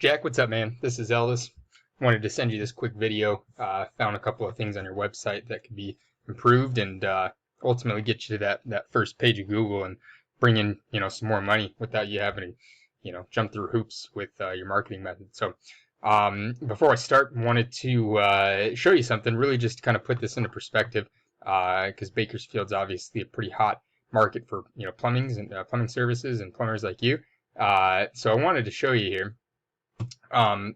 Jack, what's up, man? This is Elvis. Wanted to send you this quick video. Found a couple of things on your website that could be improved and ultimately get you to that first page of Google and bring in some more money without you having to jump through hoops with your marketing method. So before I start, wanted to show you something. Really, just to kind of put this into perspective, because Bakersfield's obviously a pretty hot market for plumbing services and plumbers like you. So I wanted to show you here.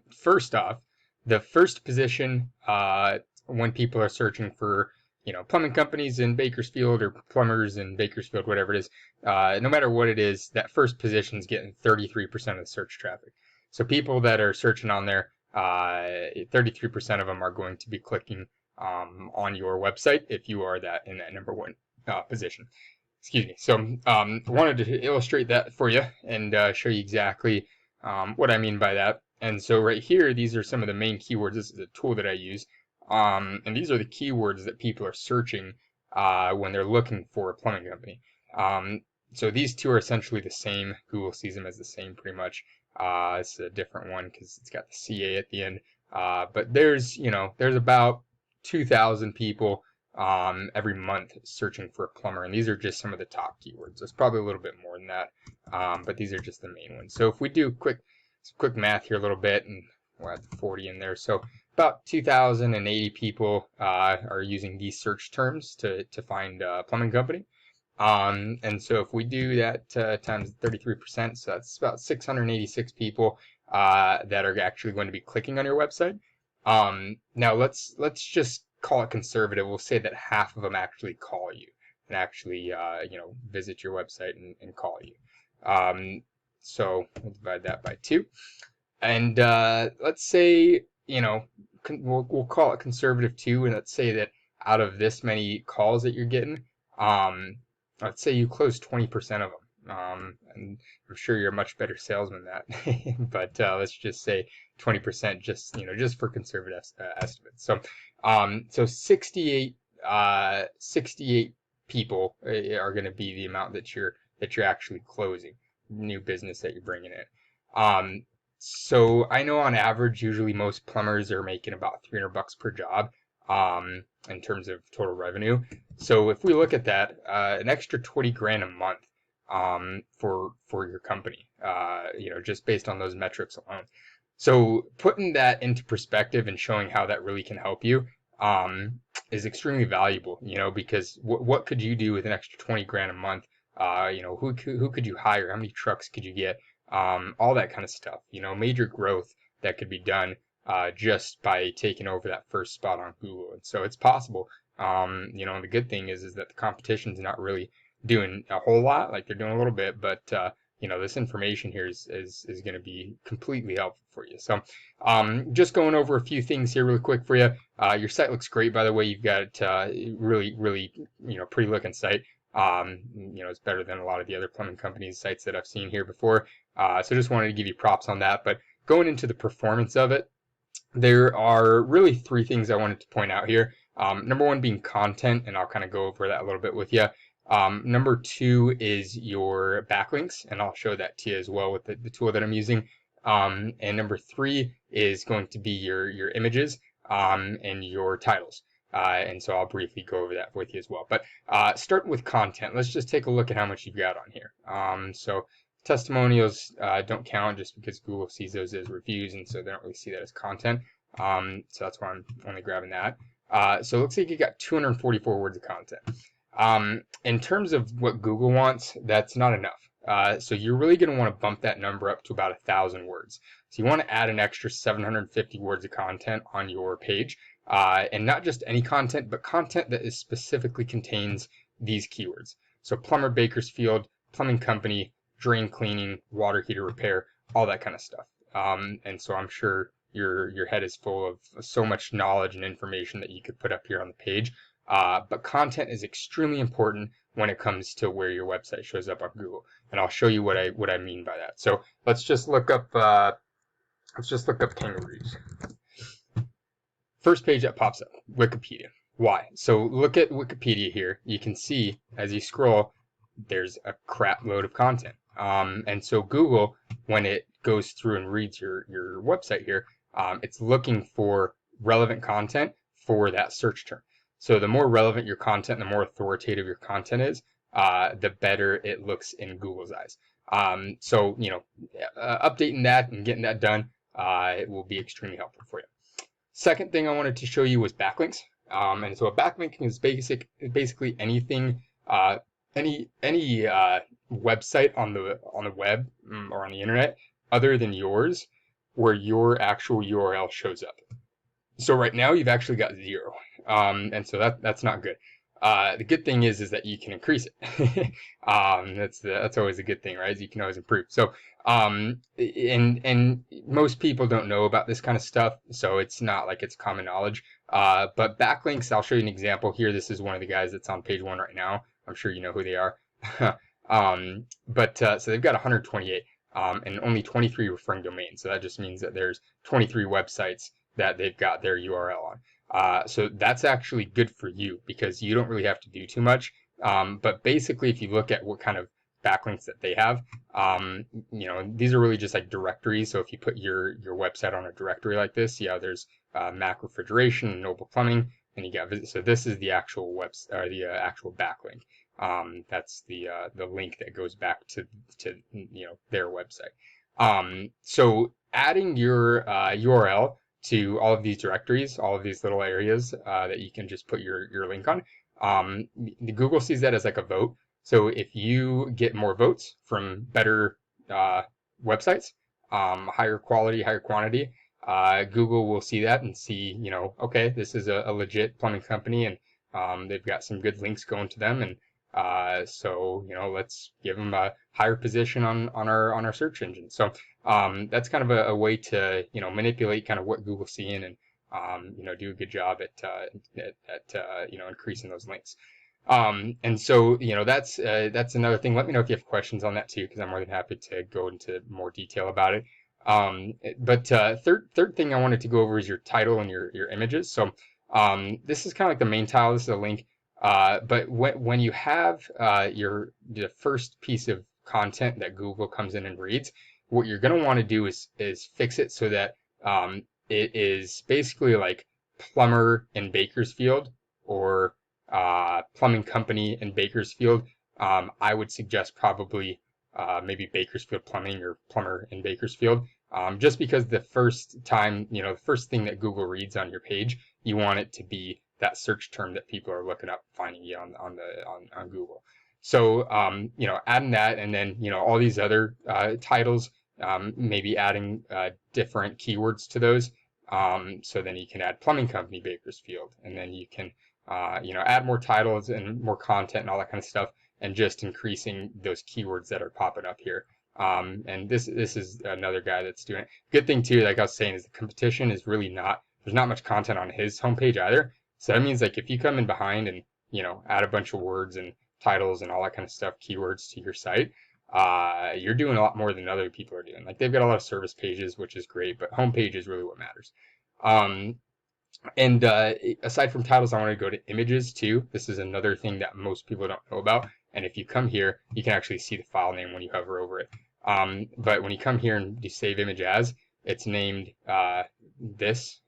First off, the first position when people are searching for plumbing companies in Bakersfield or plumbers in Bakersfield, whatever it is, no matter what it is, that first position is getting 33% of the search traffic. So people that are searching on there, 33% of them are going to be clicking on your website if you are in that number one position. Excuse me. So I wanted to illustrate that for you and show you exactly what I mean by that. And so right here, these are some of the main keywords. This is a tool that I use. And these are the keywords that people are searching when they're looking for a plumbing company. So these two are essentially the same. Google sees them as the same pretty much. It's a different one because it's got the CA at the end. But there's about 2,000 people every month searching for a plumber, and these are just some of the top keywords. There's probably a little bit more than that, but these are just the main ones. So if we do quick math here a little bit, and we'll add 40 in there. So about 2,080 people are using these search terms to find a plumbing company. And so if we do that times 33%, so that's about 686 people that are actually going to be clicking on your website. Now let's just call it conservative. We'll say that half of them actually call you and actually visit your website and call you. So we'll divide that by 2, and let's say we'll call it conservative 2, and let's say that out of this many calls that you're getting, let's say you close 20% of them. And I'm sure you're a much better salesman than that, but let's just say 20%, just for conservative estimates. So, so 68 people are going to be the amount that you're actually closing, new business that you're bringing in. So I know on average, usually most plumbers are making about $300 per job, in terms of total revenue. So if we look at that, an extra 20 grand a month, for your company, just based on those metrics alone. So putting that into perspective and showing how that really can help you, is extremely valuable, because what could you do with an extra 20 grand a month? Who could you hire? How many trucks could you get? All that kind of stuff, major growth that could be done, just by taking over that first spot on Google. And so it's possible. And the good thing is that the competition's not really doing a whole lot, like they're doing a little bit, but this information here is going to be completely helpful for you. So just going over a few things here really quick for you. Your site looks great, by the way. You've got really pretty looking site. It's better than a lot of the other plumbing companies' sites that I've seen here before. So just wanted to give you props on that. But going into the performance of it, there are really 3 things I wanted to point out here. Number 1 being content, and I'll kind of go over that a little bit with you. Number 2 is your backlinks, and I'll show that to you as well with the tool that I'm using. And number 3 is going to be your images, and your titles. And so I'll briefly go over that with you as well. But starting with content, let's just take a look at how much you've got on here. So testimonials don't count just because Google sees those as reviews, and so they don't really see that as content. So that's why I'm only grabbing that. So it looks like you got 244 words of content. In terms of what Google wants, that's not enough. So you're really going to want to bump that number up to about 1,000 words. So you want to add an extra 750 words of content on your page, and not just any content, but content that is specifically contains these keywords. So plumber, Bakersfield, plumbing company, drain cleaning, water heater repair, all that kind of stuff. And so I'm sure your head is full of so much knowledge and information that you could put up here on the page. But content is extremely important when it comes to where your website shows up on Google, and I'll show you what I mean by that. So let's just look up kangaroos. First page that pops up, Wikipedia. Why? So look at Wikipedia here. You can see as you scroll, there's a crap load of content. And so Google, when it goes through and reads your website here, it's looking for relevant content for that search term. So the more relevant your content, the more authoritative your content is, the better it looks in Google's eyes. So, updating that and getting that done, it will be extremely helpful for you. Second thing I wanted to show you was backlinks. And so a backlink is basically anything, any website on the web or on the internet other than yours, where your actual URL shows up. So right now you've actually got 0, and so that's not good. The good thing is that you can increase it. That's always a good thing, right? You can always improve. So and most people don't know about this kind of stuff, so it's not like it's common knowledge. But backlinks, I'll show you an example here. This is one of the guys that's on page 1 right now. I'm sure you know who they are. So they've got 128 and only 23 referring domains. So that just means that there's 23 websites that they've got their URL on. So that's actually good for you because you don't really have to do too much. But basically, if you look at what kind of backlinks that they have, these are really just like directories. So if you put your website on a directory like this, there's Mac refrigeration, Noble plumbing, and you got visit. So this is the actual website or the actual backlink. That's the link that goes back to their website. So adding your URL to all of these directories, all of these little areas that you can just put your link on. The Google sees that as like a vote. So if you get more votes from better websites, higher quality, higher quantity, Google will see that and see, okay, this is a legit plumbing company and they've got some good links going to them, and so let's give them a higher position on our search engine. So that's kind of a way to manipulate kind of what Google's seeing and do a good job at increasing those links. And so that's another thing. Let me know if you have questions on that too, because I'm more than happy to go into more detail about it. But third thing I wanted to go over is your title and your images. So this is kind of like the main tile. This is a link. But when you have the first piece of content that Google comes in and reads, what you're going to want to do is fix it so that it is basically like plumber in Bakersfield or plumbing company in Bakersfield. I would suggest probably maybe Bakersfield Plumbing or plumber in Bakersfield, just because the first time, the first thing that Google reads on your page, you want it to be that search term that people are looking up, finding you on Google. So adding that, and then all these other titles, maybe adding different keywords to those. So then you can add plumbing company Bakersfield, and then you can add more titles and more content and all that kind of stuff, and just increasing those keywords that are popping up here. And this is another guy that's doing it. Good thing too, like I was saying, is the competition is really there's not much content on his homepage either. So that means like if you come in behind and add a bunch of words and titles and all that kind of stuff, keywords to your site, you're doing a lot more than other people are doing. Like they've got a lot of service pages, which is great, but homepage is really what matters. And aside from titles, I want to go to images too. This is another thing that most people don't know about. And if you come here, you can actually see the file name when you hover over it. But when you come here and you save image as, it's named this.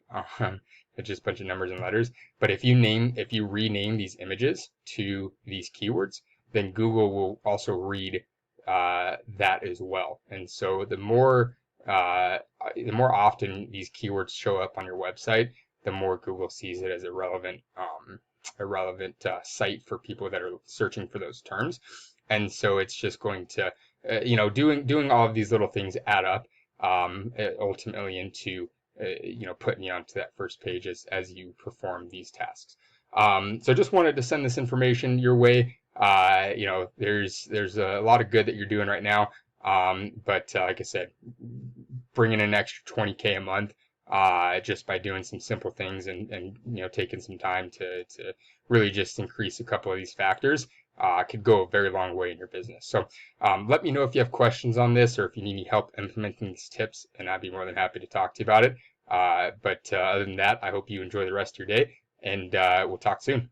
It's just a bunch of numbers and letters. But if you rename these images to these keywords, then Google will also read that as well. And so the more often these keywords show up on your website, the more Google sees it as a relevant site for people that are searching for those terms. And so it's just going to, doing all of these little things add up ultimately into, putting you onto that first page as you perform these tasks. So just wanted to send this information your way. There's a lot of good that you're doing right now. But like I said, bringing in an extra 20K a month, just by doing some simple things and taking some time to really just increase a couple of these factors, could go a very long way in your business. So let me know if you have questions on this or if you need any help implementing these tips, and I'd be more than happy to talk to you about it. But other than that, I hope you enjoy the rest of your day, and we'll talk soon.